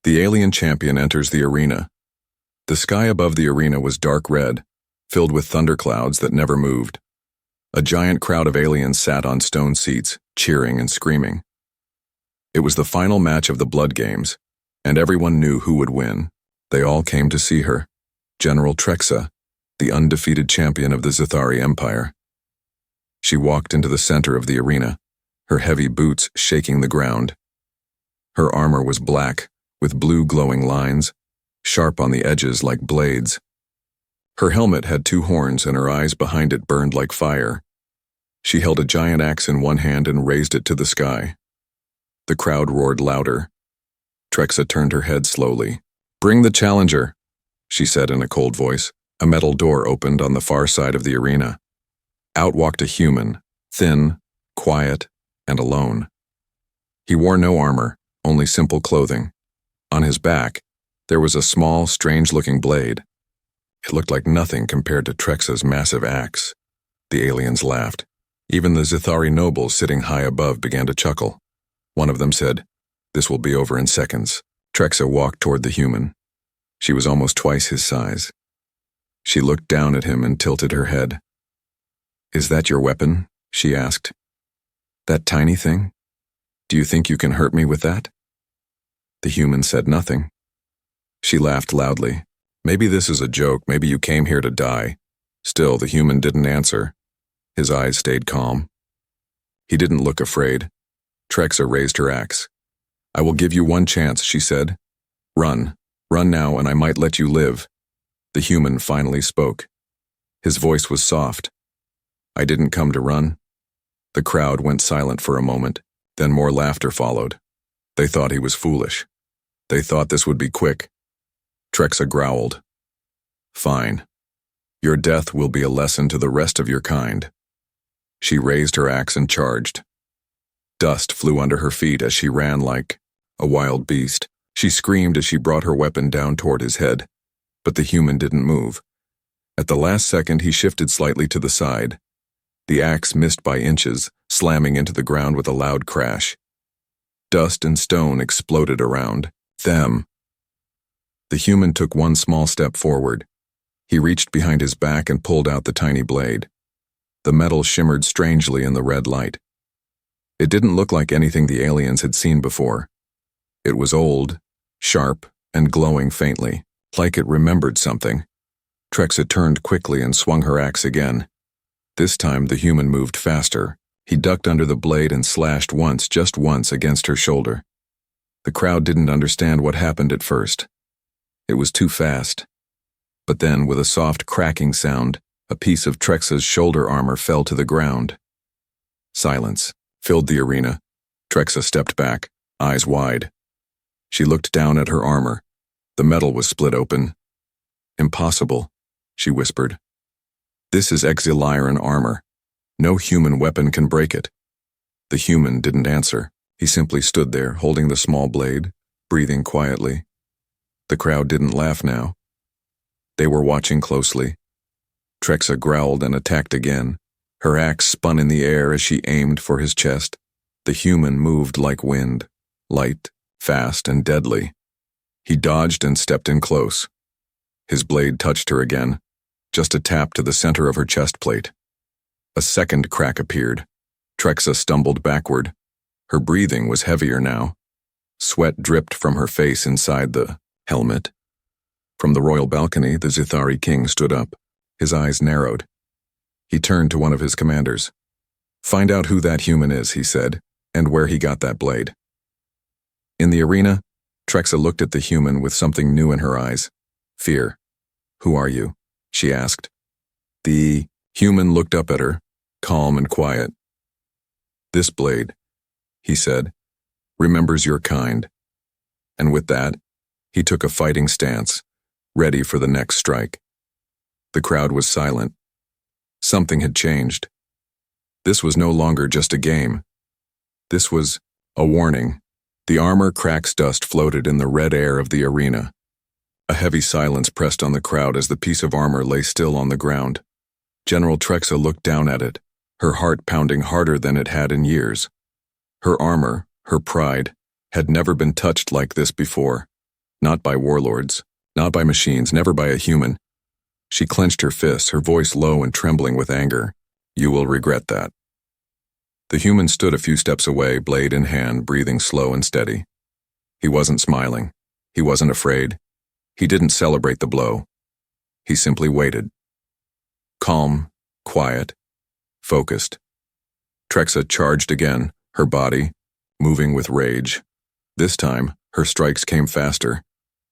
The alien champion enters the arena. The sky above the arena was dark red, filled with thunderclouds that never moved. A giant crowd of aliens sat on stone seats, cheering and screaming. It was the final match of the Blood Games, and everyone knew who would win. They all came to see her, General Trexa, the undefeated champion of the Zithari Empire. She walked into the center of the arena, her heavy boots shaking the ground. Her armor was black, with blue glowing lines, sharp on the edges like blades. Her helmet had two horns and her eyes behind it burned like fire. She held a giant axe in one hand and raised it to the sky. The crowd roared louder. Trexa turned her head slowly. "Bring the challenger," she said in a cold voice. A metal door opened on the far side of the arena. Out walked a human, thin, quiet, and alone. He wore no armor, only simple clothing. On his back, there was a small, strange-looking blade. It looked like nothing compared to Trexa's massive axe. The aliens laughed. Even the Zithari nobles sitting high above began to chuckle. One of them said, "This will be over in seconds." Trexa walked toward the human. She was almost twice his size. She looked down at him and tilted her head. "Is that your weapon?" she asked. "That tiny thing? Do you think you can hurt me with that?" The human said nothing. She laughed loudly. "Maybe this is a joke, maybe you came here to die." Still, the human didn't answer. His eyes stayed calm. He didn't look afraid. Trexa raised her axe. "I will give you one chance," she said. "Run. Run now, and I might let you live." The human finally spoke. His voice was soft. "I didn't come to run." The crowd went silent for a moment, then more laughter followed. They thought he was foolish. They thought this would be quick. Trexa growled. "Fine. Your death will be a lesson to the rest of your kind." She raised her axe and charged. Dust flew under her feet as she ran like a wild beast. She screamed as she brought her weapon down toward his head, but the human didn't move. At the last second, he shifted slightly to the side. The axe missed by inches, slamming into the ground with a loud crash. Dust and stone exploded around them. The human took one small step forward. He reached behind his back and pulled out the tiny blade. The metal shimmered strangely in the red light. It didn't look like anything the aliens had seen before. It was old, sharp, and glowing faintly, like it remembered something. Trexa turned quickly and swung her axe again. This time the human moved faster. He ducked under the blade and slashed once, just once, against her shoulder. The crowd didn't understand what happened at first. It was too fast. But then, with a soft cracking sound, a piece of Trexa's shoulder armor fell to the ground. Silence filled the arena. Trexa stepped back, eyes wide. She looked down at her armor. The metal was split open. "Impossible," she whispered. "This is Exiliran armor. No human weapon can break it." The human didn't answer. He simply stood there, holding the small blade, breathing quietly. The crowd didn't laugh now. They were watching closely. Trexa growled and attacked again. Her axe spun in the air as she aimed for his chest. The human moved like wind, light, fast, and deadly. He dodged and stepped in close. His blade touched her again, just a tap to the center of her chest plate. A second crack appeared. Trexa stumbled backward. Her breathing was heavier now. Sweat dripped from her face inside the helmet. From the royal balcony, the Zithari king stood up. His eyes narrowed. He turned to one of his commanders. "Find out who that human is," he said, "and where he got that blade." In the arena, Trexa looked at the human with something new in her eyes. Fear. "Who are you?" she asked. The human looked up at her, calm and quiet. "This blade," he said, "remembers your kind." And with that, he took a fighting stance, ready for the next strike. The crowd was silent. Something had changed. This was no longer just a game. This was a warning. The armor crack's dust floated in the red air of the arena. A heavy silence pressed on the crowd as the piece of armor lay still on the ground. General Trexa looked down at it, her heart pounding harder than it had in years. Her armor, her pride, had never been touched like this before. Not by warlords, not by machines, never by a human. She clenched her fists, her voice low and trembling with anger. You will regret that. The human stood a few steps away, blade in hand, breathing slow and steady. He wasn't smiling. He wasn't afraid. He didn't celebrate the blow. He simply waited. Calm, quiet, focused. Trexa charged again, her body moving with rage. This time, her strikes came faster.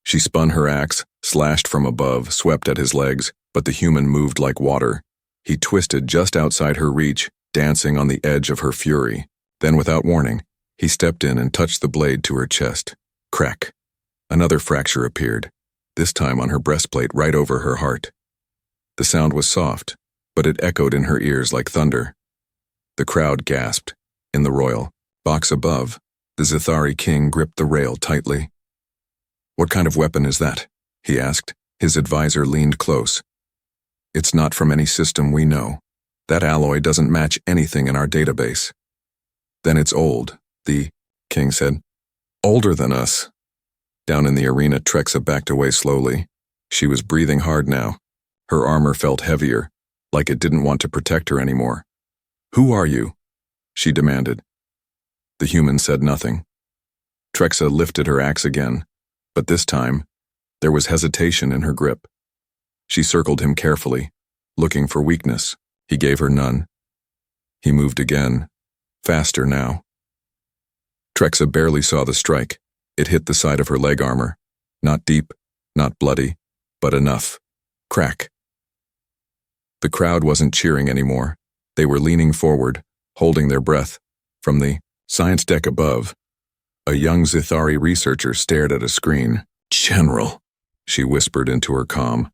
She spun her axe, slashed from above, swept at his legs, but the human moved like water. He twisted just outside her reach, dancing on the edge of her fury. Then, without warning, he stepped in and touched the blade to her chest. Crack. Another fracture appeared, this time on her breastplate right over her heart. The sound was soft, but it echoed in her ears like thunder. The crowd gasped. In the royal box above, the Zithari king gripped the rail tightly. What kind of weapon is that? He asked. His advisor leaned close. It's not from any system we know. That alloy doesn't match anything in our database. Then it's old, the king said. Older than us. Down in the arena, Trexa backed away slowly. She was breathing hard now. Her armor felt heavier, like it didn't want to protect her anymore. Who are you? She demanded. The human said nothing. Trexa lifted her axe again, but this time, there was hesitation in her grip. She circled him carefully, looking for weakness. He gave her none. He moved again, faster now. Trexa barely saw the strike. It hit the side of her leg armor. Not deep, not bloody, but enough. Crack. The crowd wasn't cheering anymore. They were leaning forward, holding their breath. From the science deck above, a young Zithari researcher stared at a screen. General, she whispered into her comm.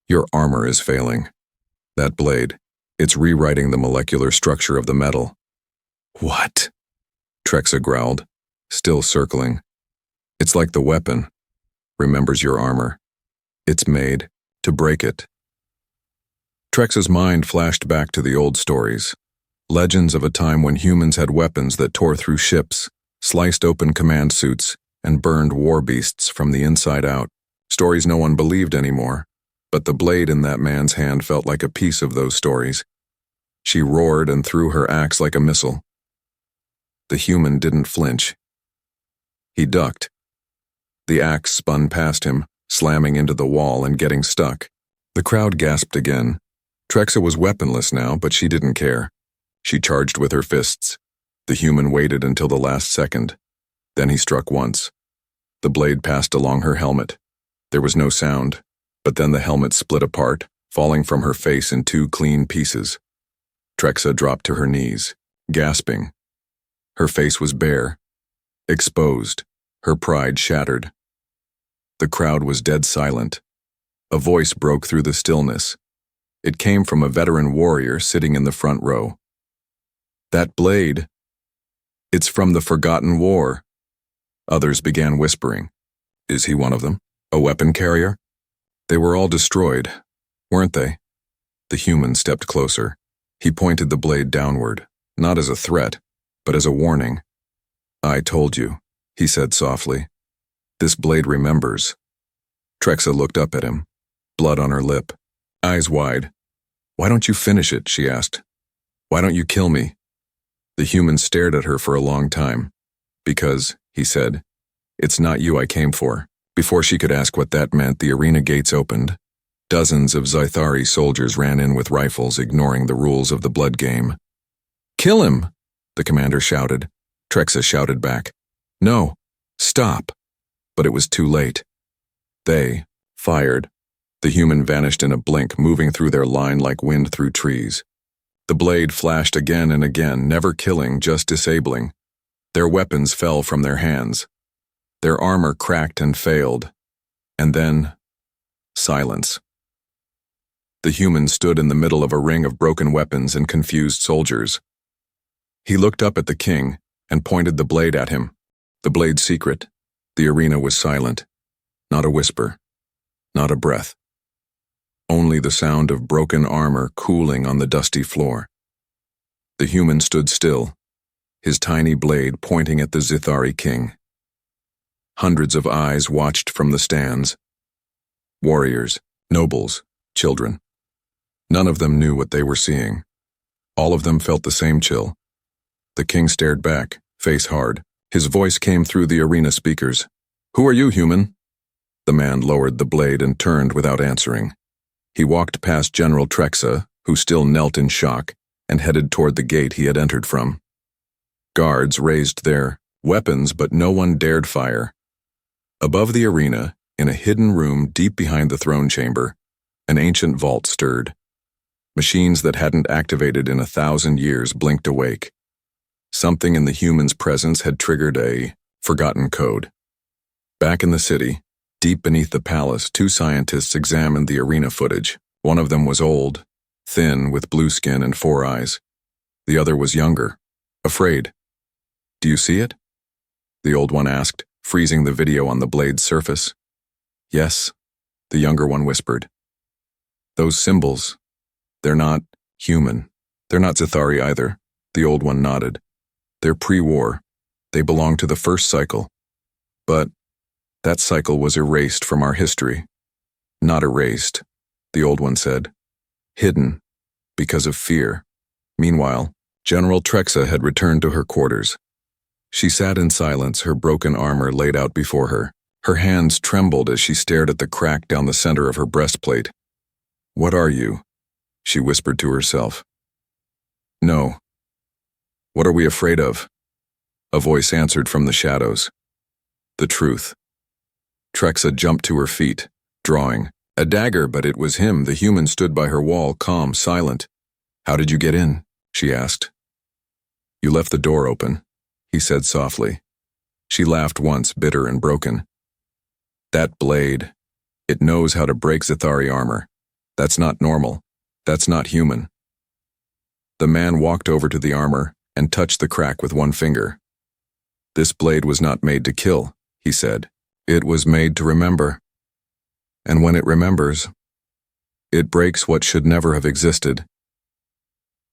Your armor is failing. That blade, it's rewriting the molecular structure of the metal. What? Trexa growled, still circling. It's like the weapon remembers your armor. It's made to break it. Trexa's mind flashed back to the old stories. Legends of a time when humans had weapons that tore through ships, sliced open command suits, and burned war beasts from the inside out. Stories no one believed anymore, but the blade in that man's hand felt like a piece of those stories. She roared and threw her axe like a missile. The human didn't flinch. He ducked. The axe spun past him, slamming into the wall and getting stuck. The crowd gasped again. Trexa was weaponless now, but she didn't care. She charged with her fists. The human waited until the last second. Then he struck once. The blade passed along her helmet. There was no sound, but then the helmet split apart, falling from her face in two clean pieces. Trexa dropped to her knees, gasping. Her face was bare, exposed, her pride shattered. The crowd was dead silent. A voice broke through the stillness. It came from a veteran warrior sitting in the front row. That blade, it's from the Forgotten War. Others began whispering. Is he one of them? A weapon carrier? They were all destroyed, weren't they? The human stepped closer. He pointed the blade downward, not as a threat, but as a warning. I told you, he said softly. This blade remembers. Trexa looked up at him, blood on her lip, eyes wide. Why don't you finish it, she asked. Why don't you kill me? The human stared at her for a long time. Because, he said, it's not you I came for. Before she could ask what that meant, the arena gates opened. Dozens of Zithari soldiers ran in with rifles, ignoring the rules of the blood game. Kill him, the commander shouted. Trexa shouted back. No, stop. But it was too late. They fired. The human vanished in a blink, moving through their line like wind through trees. The blade flashed again and again, never killing, just disabling. Their weapons fell from their hands. Their armor cracked and failed. And then, silence. The human stood in the middle of a ring of broken weapons and confused soldiers. He looked up at the king and pointed the blade at him. The blade's secret. The arena was silent. Not a whisper. Not a breath. Only the sound of broken armor cooling on the dusty floor. The human stood still, his tiny blade pointing at the Zithari king. Hundreds of eyes watched from the stands. Warriors, nobles, children. None of them knew what they were seeing. All of them felt the same chill. The king stared back, face hard. His voice came through the arena speakers. "Who are you, human?" The man lowered the blade and turned without answering. He walked past General Trexa, who still knelt in shock, and headed toward the gate he had entered from. Guards raised their weapons, but no one dared fire. Above the arena, in a hidden room deep behind the throne chamber, an ancient vault stirred. Machines that hadn't activated in 1,000 years blinked awake. Something in the human's presence had triggered a forgotten code. Back in the city, deep beneath the palace, two scientists examined the arena footage. One of them was old, thin, with blue skin and 4 eyes. The other was younger, afraid. "Do you see it?" the old one asked, freezing the video on the blade's surface. "Yes," the younger one whispered. "Those symbols, they're not human. They're not Zithari either," the old one nodded. "They're pre-war. They belong to the first cycle. But that cycle was erased from our history." "Not erased," the old one said. "Hidden, because of fear." Meanwhile, General Trexa had returned to her quarters. She sat in silence, her broken armor laid out before her. Her hands trembled as she stared at the crack down the center of her breastplate. "What are you?" she whispered to herself. "No." "What are we afraid of?" a voice answered from the shadows. "The truth." Trexa jumped to her feet, drawing a dagger, but it was him. The human stood by her wall, calm, silent. "How did you get in?" she asked. "You left the door open," he said softly. She laughed once, bitter and broken. "That blade, it knows how to break Zithari armor. That's not normal. That's not human." The man walked over to the armor and touched the crack with one finger. "This blade was not made to kill," he said. "It was made to remember. And when it remembers, it breaks what should never have existed."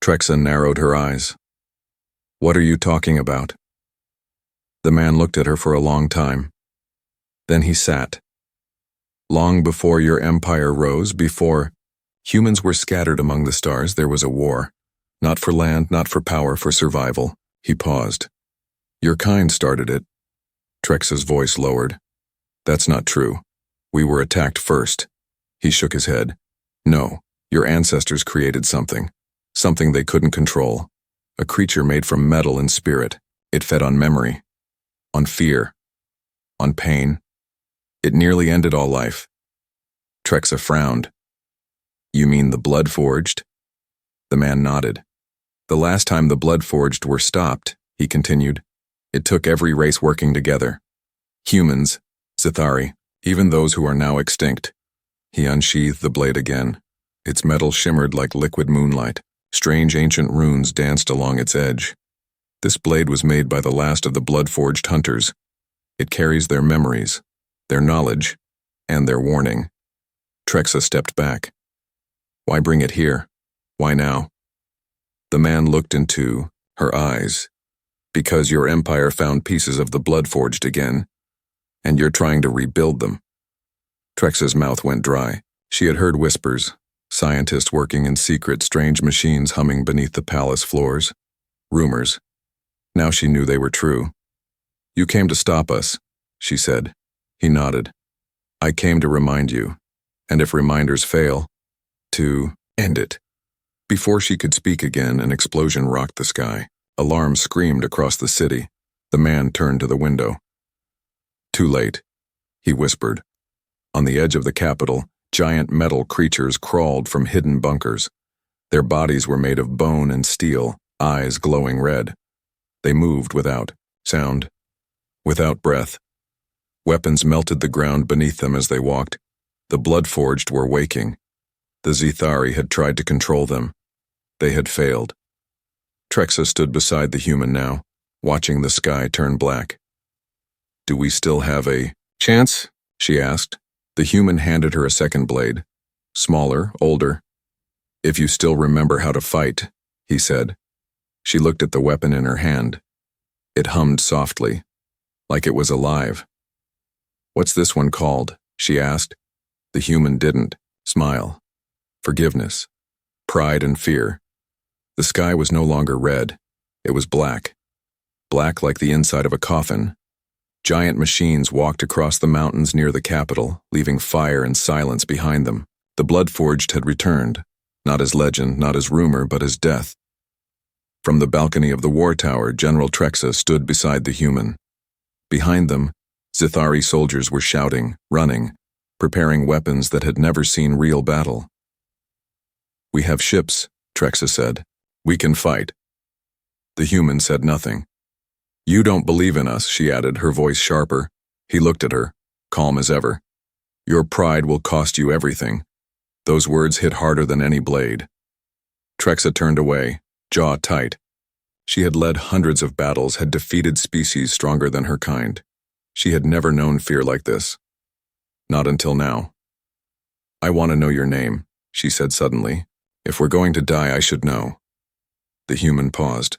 Trexa narrowed her eyes. "What are you talking about?" The man looked at her for a long time. Then he sat. "Long before your empire rose, before humans were scattered among the stars, there was a war. Not for land, not for power, for survival." He paused. "Your kind started it." Trexa's voice lowered. "That's not true. We were attacked first." He shook his head. "No, your ancestors created something. Something they couldn't control. A creature made from metal and spirit. It fed on memory. On fear. On pain. It nearly ended all life." Trexa frowned. "You mean the Bloodforged?" The man nodded. "The last time the Bloodforged were stopped," he continued, "it took every race working together. Humans, Zithari, even those who are now extinct." He unsheathed the blade again. Its metal shimmered like liquid moonlight. Strange ancient runes danced along its edge. "This blade was made by the last of the Bloodforged hunters. It carries their memories, their knowledge, and their warning." Trexa stepped back. "Why bring it here? Why now?" The man looked into her eyes. "Because your empire found pieces of the Bloodforged again, and you're trying to rebuild them." Trexa's mouth went dry. She had heard whispers, scientists working in secret, strange machines humming beneath the palace floors. Rumors. Now she knew they were true. "You came to stop us," she said. He nodded. "I came to remind you, and if reminders fail, to end it." Before she could speak again, an explosion rocked the sky. Alarms screamed across the city. The man turned to the window. "Too late," he whispered. On the edge of the capital, giant metal creatures crawled from hidden bunkers. Their bodies were made of bone and steel, eyes glowing red. They moved without sound, without breath. Weapons melted the ground beneath them as they walked. The Bloodforged were waking. The Zithari had tried to control them. They had failed. Trexa stood beside the human now, watching the sky turn black. "Do we still have a chance?" she asked. The human handed her a second blade. Smaller, older. "If you still remember how to fight," he said. She looked at the weapon in her hand. It hummed softly, like it was alive. What's this one called? She asked. The human didn't smile. Forgiveness. Pride and fear. The sky was no longer red. It was black. Black like the inside of a coffin. Giant machines walked across the mountains near the capital, leaving fire and silence behind them. The Bloodforged had returned, not as legend, not as rumor, but as death. From the balcony of the war tower, General Trexa stood beside the human. Behind them, Zithari soldiers were shouting, running, preparing weapons that had never seen real battle. We have ships, Trexa said. We can fight. The human said nothing. You don't believe in us, she added, her voice sharper. He looked at her, calm as ever. Your pride will cost you everything. Those words hit harder than any blade. Trexa turned away, jaw tight. She had led hundreds of battles, had defeated species stronger than her kind. She had never known fear like this. Not until now. I want to know your name, she said suddenly. If we're going to die, I should know. The human paused.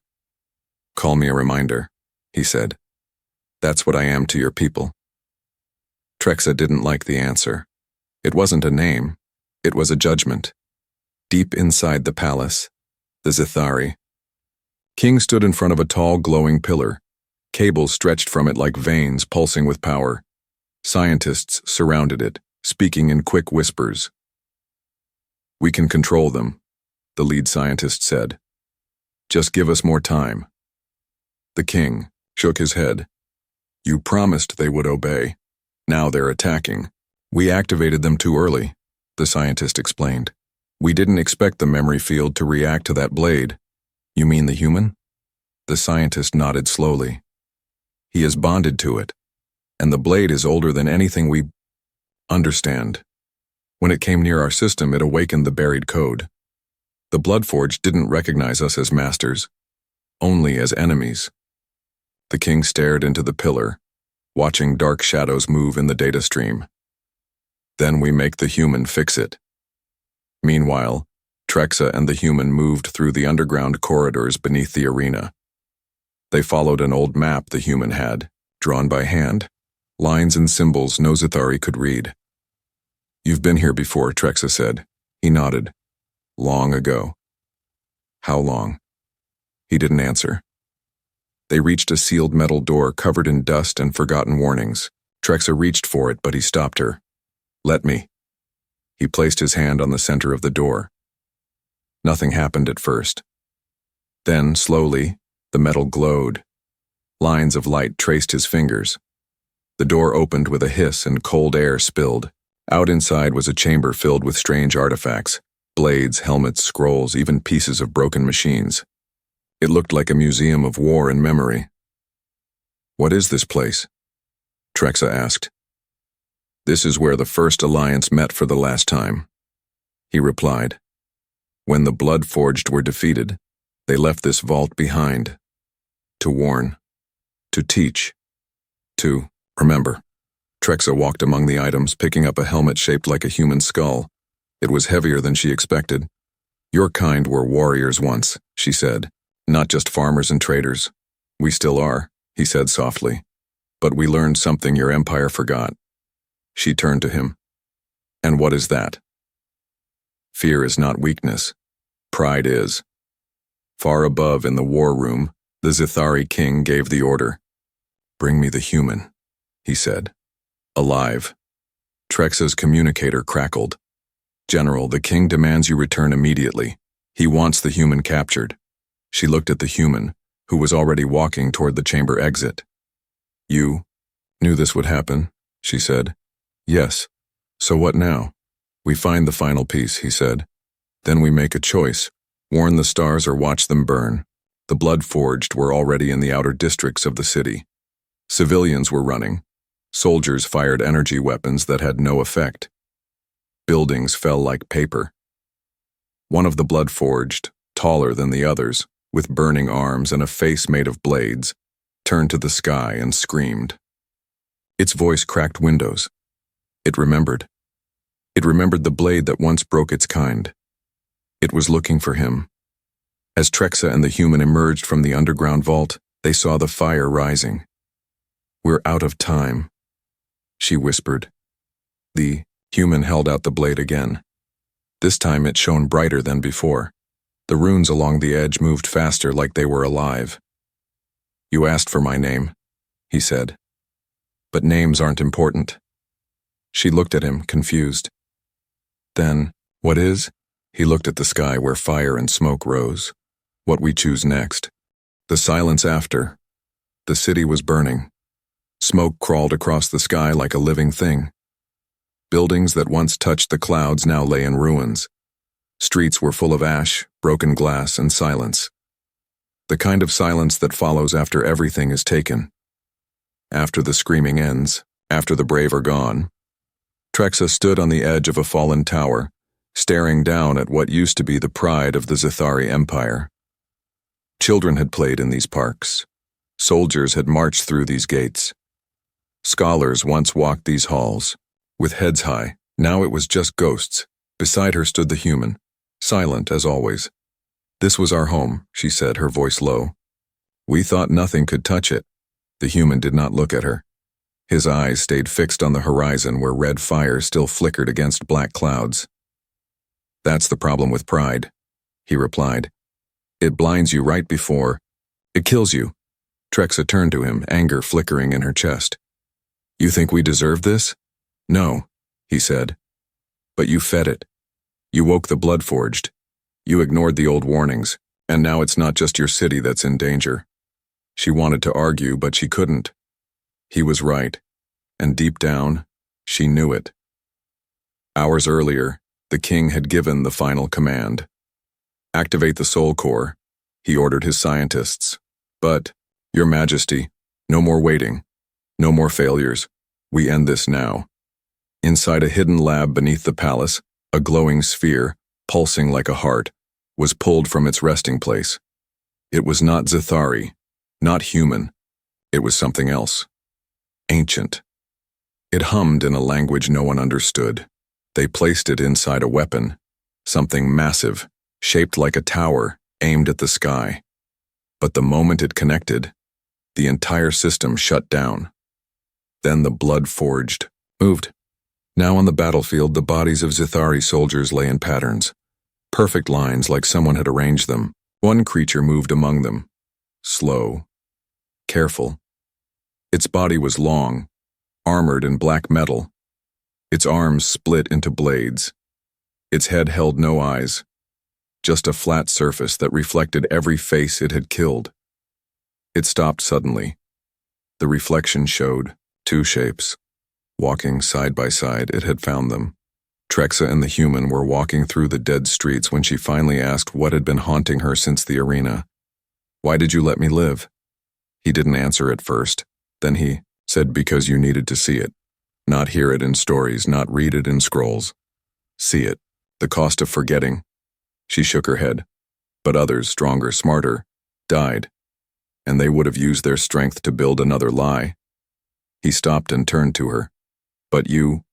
Call me a reminder, he said. That's what I am to your people. Trexa didn't like the answer. It wasn't a name. It was a judgment. Deep inside the palace, the Zithari. King stood in front of a tall, glowing pillar. Cables stretched from it like veins pulsing with power. Scientists surrounded it, speaking in quick whispers. We can control them, the lead scientist said. Just give us more time. The king shook his head. You promised they would obey. Now they're attacking. We activated them too early, the scientist explained. We didn't expect the memory field to react to that blade. You mean the human? The scientist nodded slowly. He is bonded to it, and the blade is older than anything we understand. When it came near our system, it awakened the buried code. The Bloodforged didn't recognize us as masters, only as enemies. The king stared into the pillar, watching dark shadows move in the data stream. Then we make the human fix it. Meanwhile, Trexa and the human moved through the underground corridors beneath the arena. They followed an old map the human had, drawn by hand, lines and symbols no Zithari could read. You've been here before, Trexa said. He nodded. Long ago. How long? He didn't answer. They reached a sealed metal door covered in dust and forgotten warnings. Trexa reached for it, but he stopped her. Let me. He placed his hand on the center of the door. Nothing happened at first. Then, slowly, the metal glowed. Lines of light traced his fingers. The door opened with a hiss and cold air spilled. Out inside was a chamber filled with strange artifacts, blades, helmets, scrolls, even pieces of broken machines. It looked like a museum of war and memory. What is this place? Trexa asked. This is where the First Alliance met for the last time. He replied. When the Bloodforged were defeated, they left this vault behind. To warn. To teach. To remember. Trexa walked among the items, picking up a helmet shaped like a human skull. It was heavier than she expected. Your kind were warriors once, she said, not just farmers and traders. We still are, he said softly. But we learned something your empire forgot. She turned to him. And what is that? Fear is not weakness. Pride is. Far above in the war room, the Zithari king gave the order. Bring me the human, he said. Alive. Trexa's communicator crackled. General, the king demands you return immediately. He wants the human captured. She looked at the human, who was already walking toward the chamber exit. You knew this would happen, she said. Yes. So what now? We find the final piece, he said. Then we make a choice, warn the stars or watch them burn. The Bloodforged were already in the outer districts of the city. Civilians were running. Soldiers fired energy weapons that had no effect. Buildings fell like paper. One of the Bloodforged, taller than the others, with burning arms and a face made of blades, turned to the sky and screamed. Its voice cracked windows. It remembered. It remembered the blade that once broke its kind. It was looking for him. As Trexa and the human emerged from the underground vault, they saw the fire rising. We're out of time. she whispered. The human held out the blade again. This time it shone brighter than before. The runes along the edge moved faster, like they were alive. You asked for my name, he said. But names aren't important. She looked at him, confused. Then, what is? He looked at the sky where fire and smoke rose. What we choose next. The silence after. The city was burning. Smoke crawled across the sky like a living thing. Buildings that once touched the clouds now lay in ruins. Streets were full of ash, broken glass, and silence. The kind of silence that follows after everything is taken. After the screaming ends, after the brave are gone. Trexa stood on the edge of a fallen tower, staring down at what used to be the pride of the Zithari Empire. Children had played in these parks. Soldiers had marched through these gates. Scholars once walked these halls. With heads high, now it was just ghosts. Beside her stood the human, silent as always. This was our home, she said, her voice low. We thought nothing could touch it. The human did not look at her. His eyes stayed fixed on the horizon where red fire still flickered against black clouds. That's the problem with pride, he replied. It blinds you right before. It kills you. Trexa turned to him, anger flickering in her chest. You think we deserve this? No, he said. But you fed it. You woke the Bloodforged. You ignored the old warnings, and now it's not just your city that's in danger. She wanted to argue, but she couldn't. He was right, and deep down, she knew it. Hours earlier, the king had given the final command. Activate the Soul Core, he ordered his scientists. But, Your Majesty, no more waiting. No more failures. We end this now. Inside a hidden lab beneath the palace, a glowing sphere, pulsing like a heart, was pulled from its resting place. It was not Zithari, not human. It was something else. Ancient. It hummed in a language no one understood. They placed it inside a weapon, something massive, shaped like a tower, aimed at the sky. But the moment it connected, the entire system shut down. Then the Bloodforged moved. Now on the battlefield, the bodies of Zithari soldiers lay in patterns. Perfect lines like someone had arranged them. One creature moved among them. Slow. Careful. Its body was long, armored in black metal. Its arms split into blades. Its head held no eyes, just a flat surface that reflected every face it had killed. It stopped suddenly. The reflection showed two shapes. Walking side by side, it had found them. Trexa and the human were walking through the dead streets when she finally asked what had been haunting her since the arena. Why did you let me live? He didn't answer at first. Then he said, because you needed to see it. Not hear it in stories, not read it in scrolls. See it. The cost of forgetting. She shook her head. But others, stronger, smarter, died. And they would have used their strength to build another lie. He stopped and turned to her. But you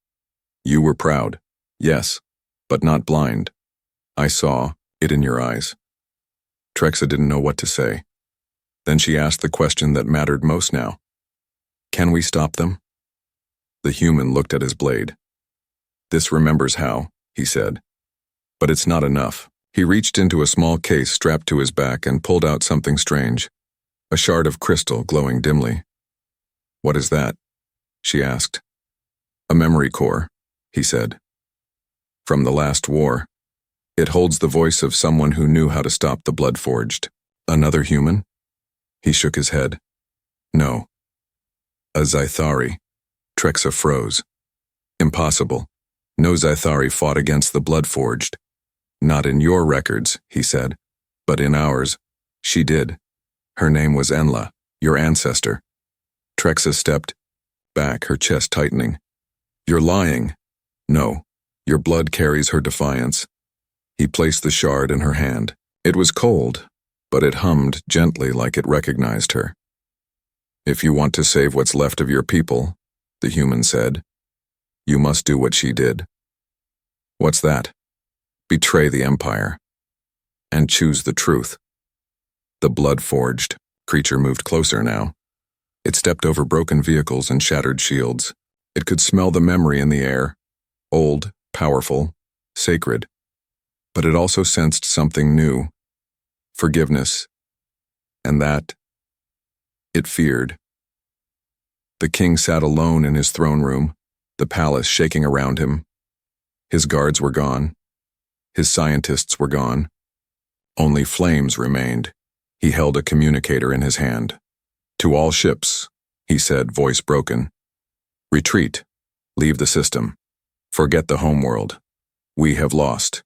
were proud. Yes, but not blind. I saw it in your eyes. Trexa didn't know what to say. Then she asked the question that mattered most now. Can we stop them? The human looked at his blade. This remembers how, he said. But it's not enough. He reached into a small case strapped to his back and pulled out something strange. A shard of crystal glowing dimly. What is that? She asked. A memory core, he said. From the last war. It holds the voice of someone who knew how to stop the Bloodforged. Another human? He shook his head. No. A Zithari. Trexa froze. Impossible. No Zithari fought against the Bloodforged. Not in your records, he said, but in ours. She did. Her name was Enla, your ancestor. Trexa stepped back, her chest tightening. You're lying. No, your blood carries her defiance. He placed the shard in her hand. It was cold, but it hummed gently like it recognized her. If you want to save what's left of your people, the human said, you must do what she did. What's that? Betray the Empire. And choose the truth. The Bloodforged creature moved closer now. It stepped over broken vehicles and shattered shields. It could smell the memory in the air, old, powerful, sacred. But it also sensed something new, forgiveness, and that it feared. The king sat alone in his throne room, the palace shaking around him. His guards were gone. His scientists were gone. Only flames remained. He held a communicator in his hand. "To all ships," he said, voice broken. "Retreat. Leave the system. Forget the homeworld. We have lost."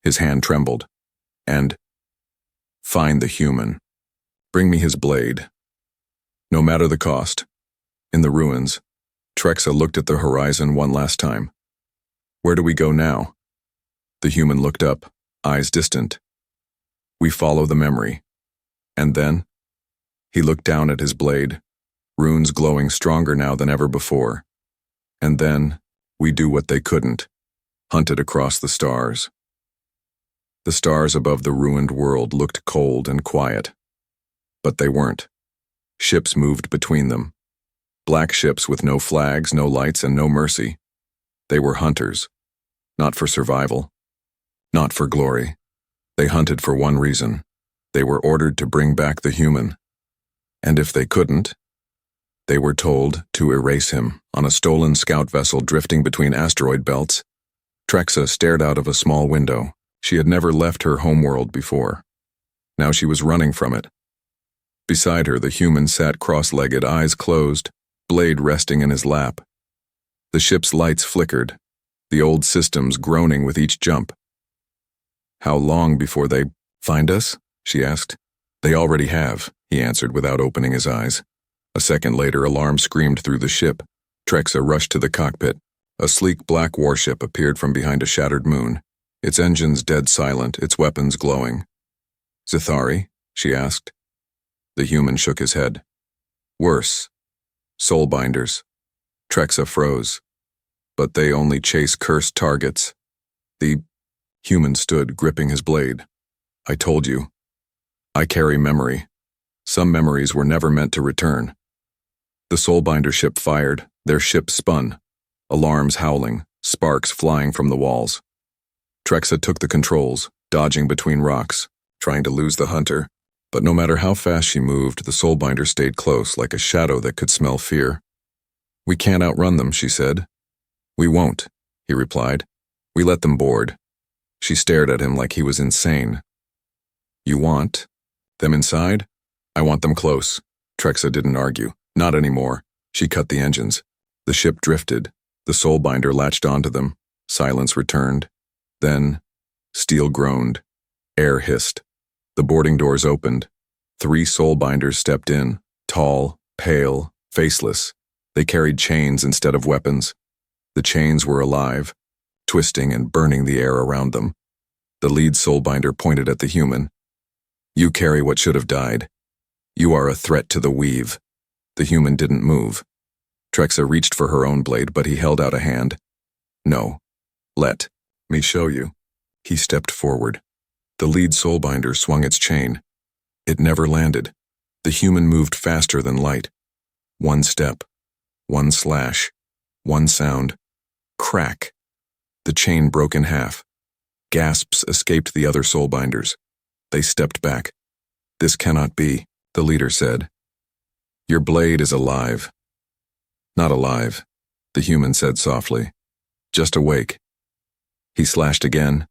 His hand trembled. "And find the human. Bring me his blade. No matter the cost." In the ruins, Trexa looked at the horizon one last time. "Where do we go now?" The human looked up, eyes distant. "We follow the memory." And then? He looked down at his blade, runes glowing stronger now than ever before. And then, we do what they couldn't, hunted across the stars. The stars above the ruined world looked cold and quiet. But they weren't. Ships moved between them. Black ships with no flags, no lights, and no mercy. They were hunters. Not for survival. Not for glory. They hunted for one reason. They were ordered to bring back the human. And if they couldn't, they were told to erase him on a stolen scout vessel drifting between asteroid belts. Trexa stared out of a small window. She had never left her homeworld before. Now she was running from it. Beside her, the human sat cross-legged, eyes closed, blade resting in his lap. The ship's lights flickered, the old systems groaning with each jump. "How long before they find us?" she asked. "They already have," he answered without opening his eyes. A second later, alarm screamed through the ship. Trexa rushed to the cockpit. A sleek black warship appeared from behind a shattered moon, its engines dead silent, its weapons glowing. "Zithari?" she asked. The human shook his head. "Worse. Soulbinders." Trexa froze. "But they only chase cursed targets." The human stood, gripping his blade. "I told you. I carry memory. Some memories were never meant to return." The Soulbinder ship fired, their ship spun, alarms howling, sparks flying from the walls. Trexa took the controls, dodging between rocks, trying to lose the hunter, but no matter how fast she moved, the Soulbinder stayed close like a shadow that could smell fear. "We can't outrun them," she said. "We won't," he replied. "We let them board." She stared at him like he was insane. "You want them inside?" "I want them close." Trexa didn't argue. Not anymore. She cut the engines. The ship drifted. The Soulbinder latched onto them. Silence returned. Then, steel groaned. Air hissed. The boarding doors opened. 3 Soulbinders stepped in, tall, pale, faceless. They carried chains instead of weapons. The chains were alive, twisting and burning the air around them. The lead Soulbinder pointed at the human. "You carry what should have died. You are a threat to the weave." The human didn't move. Trexa reached for her own blade, but he held out a hand. "No. Let me show you." He stepped forward. The lead Soulbinder swung its chain. It never landed. The human moved faster than light. One step. One slash. One sound. Crack. The chain broke in half. Gasps escaped the other Soulbinders. They stepped back. "This cannot be," the leader said. "Your blade is alive." "Not alive," the human said softly. "Just awake." He slashed again.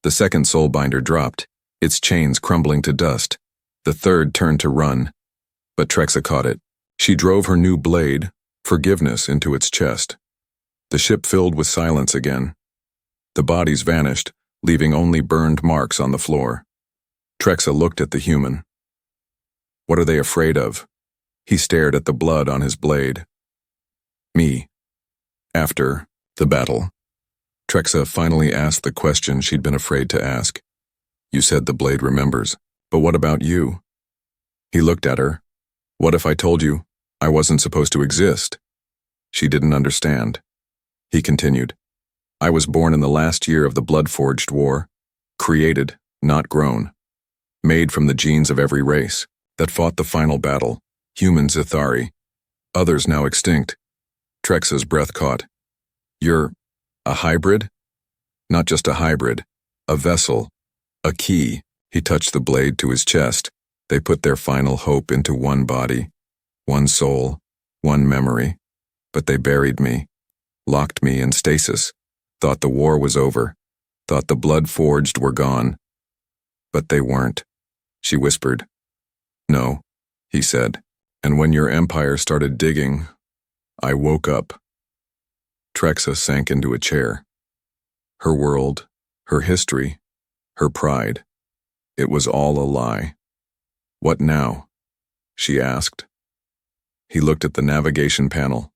The second Soulbinder dropped, its chains crumbling to dust. The third turned to run, but Trexa caught it. She drove her new blade, forgiveness, into its chest. The ship filled with silence again. The bodies vanished, leaving only burned marks on the floor. Trexa looked at the human. "What are they afraid of?" He stared at the blood on his blade. "Me." After the battle, Trexa finally asked the question she'd been afraid to ask. "You said the blade remembers, but what about you?" He looked at her. "What if I told you I wasn't supposed to exist?" She didn't understand. He continued. "I was born in the last year of the Blood-Forged War, created, not grown, made from the genes of every race that fought the final battle. Human Zithari, others now extinct. Trexa's breath caught. You're a hybrid? Not just a hybrid. A vessel. A key. He touched the blade to his chest. They put their final hope into one body, one soul, one memory. But they buried me, locked me in stasis, thought the war was over, thought the blood forged were gone. But they weren't, she whispered. No, he said. And when your empire started digging, I woke up. Trexa sank into a chair. Her world, her history, her pride. It was all a lie. What now? She asked. He looked at the navigation panel.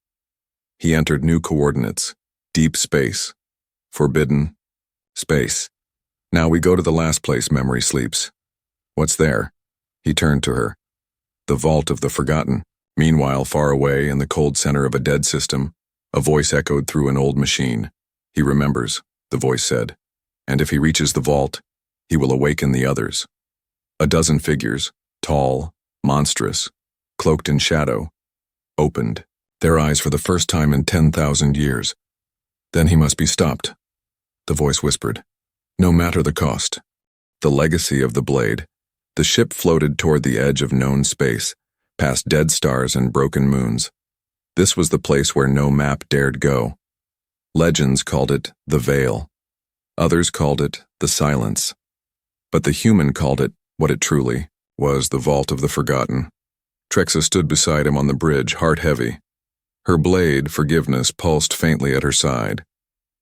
He entered new coordinates. Deep space. Forbidden. Space. Now we go to the last place memory sleeps. What's there? He turned to her. The vault of the forgotten. Meanwhile, far away in the cold center of a dead system, a voice echoed through an old machine. He remembers, the voice said. And if he reaches the vault, he will awaken the others. A dozen figures, tall, monstrous, cloaked in shadow, opened, their eyes for the first time in 10,000 years. Then he must be stopped, the voice whispered. No matter the cost. The legacy of the blade. The ship floated toward the edge of known space, past dead stars and broken moons. This was the place where no map dared go. Legends called it the Veil. Others called it the Silence. But the human called it what it truly was, the Vault of the Forgotten. Trexa stood beside him on the bridge, heart heavy. Her blade, forgiveness, pulsed faintly at her side.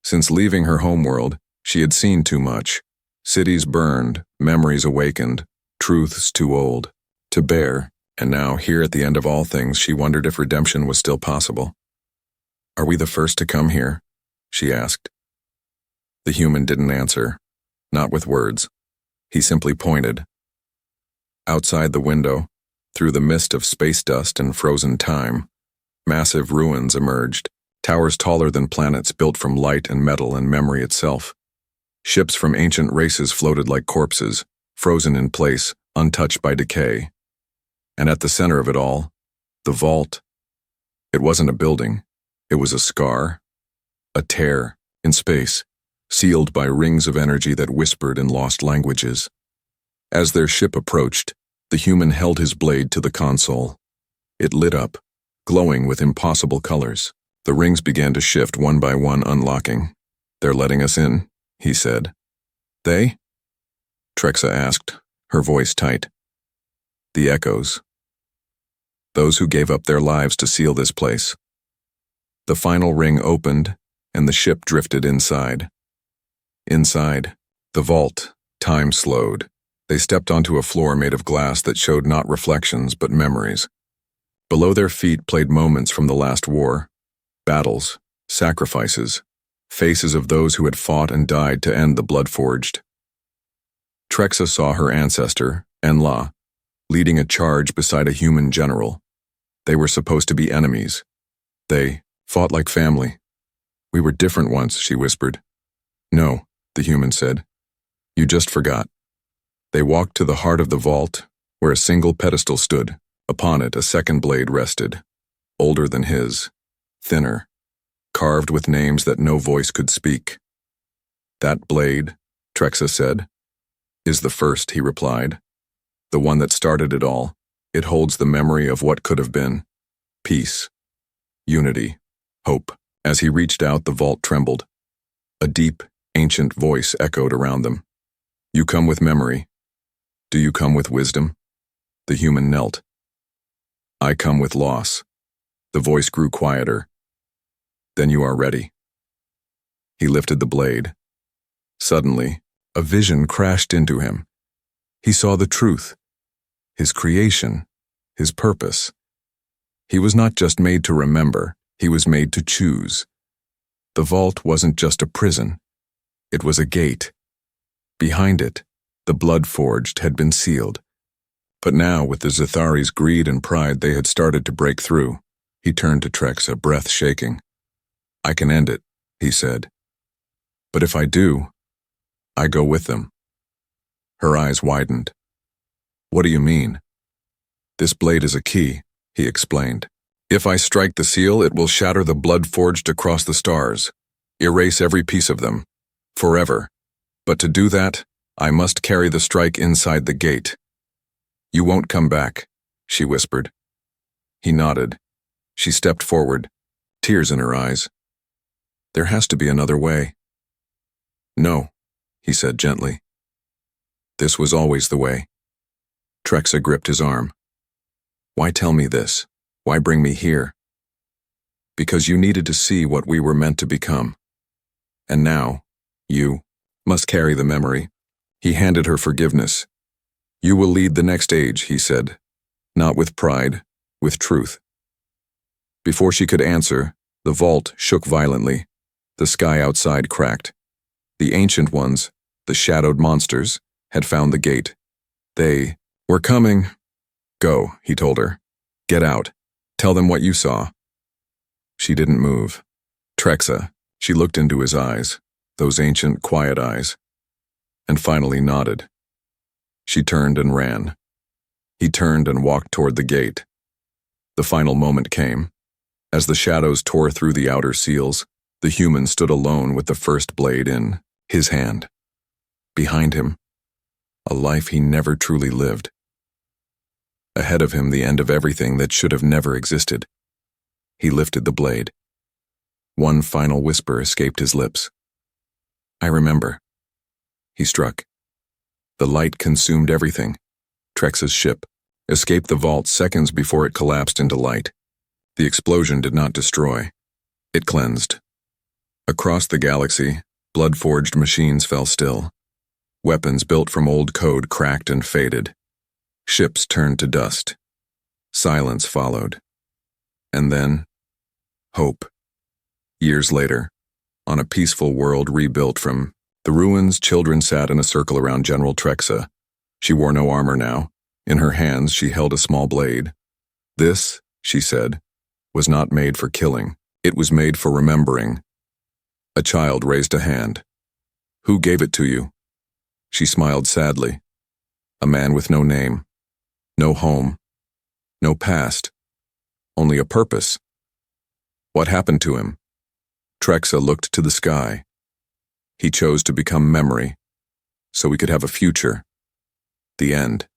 Since leaving her homeworld, she had seen too much. Cities burned, memories awakened, truths too old to bear, and now, here at the end of all things, she wondered if redemption was still possible. Are we the first to come here? She asked. The human didn't answer, not with words. He simply pointed. Outside the window, through the mist of space dust and frozen time, massive ruins emerged, towers taller than planets built from light and metal and memory itself. Ships from ancient races floated like corpses, frozen in place, untouched by decay. And at the center of it all, the vault. It wasn't a building. It was a scar, a tear in space, sealed by rings of energy that whispered in lost languages. As their ship approached, the human held his blade to the console. It lit up, glowing with impossible colors. The rings began to shift one by one, unlocking. They're letting us in, he said. They? Trexa asked, her voice tight. The echoes. Those who gave up their lives to seal this place. The final ring opened, and the ship drifted inside. Inside, the vault, time slowed. They stepped onto a floor made of glass that showed not reflections but memories. Below their feet played moments from the last war. Battles, sacrifices, faces of those who had fought and died to end the blood-forged. Trexa saw her ancestor, Enla, leading a charge beside a human general. They were supposed to be enemies. They fought like family. We were different once, she whispered. No, the human said. You just forgot. They walked to the heart of the vault, where a single pedestal stood. Upon it, a second blade rested, older than his, thinner, carved with names that no voice could speak. That blade, Trexa said, is the first, he replied. The one that started it all. It holds the memory of what could have been. Peace, unity, hope. As he reached out, the vault trembled. A deep, ancient voice echoed around them. You come with memory. Do you come with wisdom? The human knelt. I come with loss. The voice grew quieter. Then you are ready. He lifted the blade. Suddenly, a vision crashed into him. He saw the truth, his creation, his purpose. He was not just made to remember, he was made to choose. The vault wasn't just a prison. It was a gate. Behind it, the blood forged had been sealed. But now, with the Zethari's greed and pride, they had started to break through. He turned to Trexa, breath shaking. I can end it, he said. But if I do, I go with them. Her eyes widened. What do you mean? This blade is a key, he explained. If I strike the seal, it will shatter the blood forged across the stars, erase every piece of them, forever. But to do that, I must carry the strike inside the gate. You won't come back, she whispered. He nodded. She stepped forward, tears in her eyes. There has to be another way. No, he said gently. This was always the way. Trexa gripped his arm. Why tell me this? Why bring me here? Because you needed to see what we were meant to become. And now, you must carry the memory. He handed her forgiveness. You will lead the next age, he said, not with pride, with truth. Before she could answer, the vault shook violently. The sky outside cracked. The ancient ones, the shadowed monsters, had found the gate. They were coming. Go, he told her. Get out. Tell them what you saw. She didn't move. Trexa, she looked into his eyes, those ancient, quiet eyes, and finally nodded. She turned and ran. He turned and walked toward the gate. The final moment came. As the shadows tore through the outer seals, the human stood alone with the first blade in his hand. Behind him, a life he never truly lived. Ahead of him, the end of everything that should have never existed. He lifted the blade. One final whisper escaped his lips. I remember. He struck. The light consumed everything. Trexa's ship escaped the vault seconds before it collapsed into light. The explosion did not destroy. It cleansed. Across the galaxy, blood-forged machines fell still. Weapons built from old code cracked and faded. Ships turned to dust. Silence followed. And then, hope. Years later, on a peaceful world rebuilt from the ruins, children sat in a circle around General Trexa. She wore no armor now. In her hands, she held a small blade. This, she said, was not made for killing. It was made for remembering. A child raised a hand. Who gave it to you? She smiled sadly. A man with no name, no home, no past, only a purpose. What happened to him? Trexa looked to the sky. He chose to become memory, so we could have a future. The end.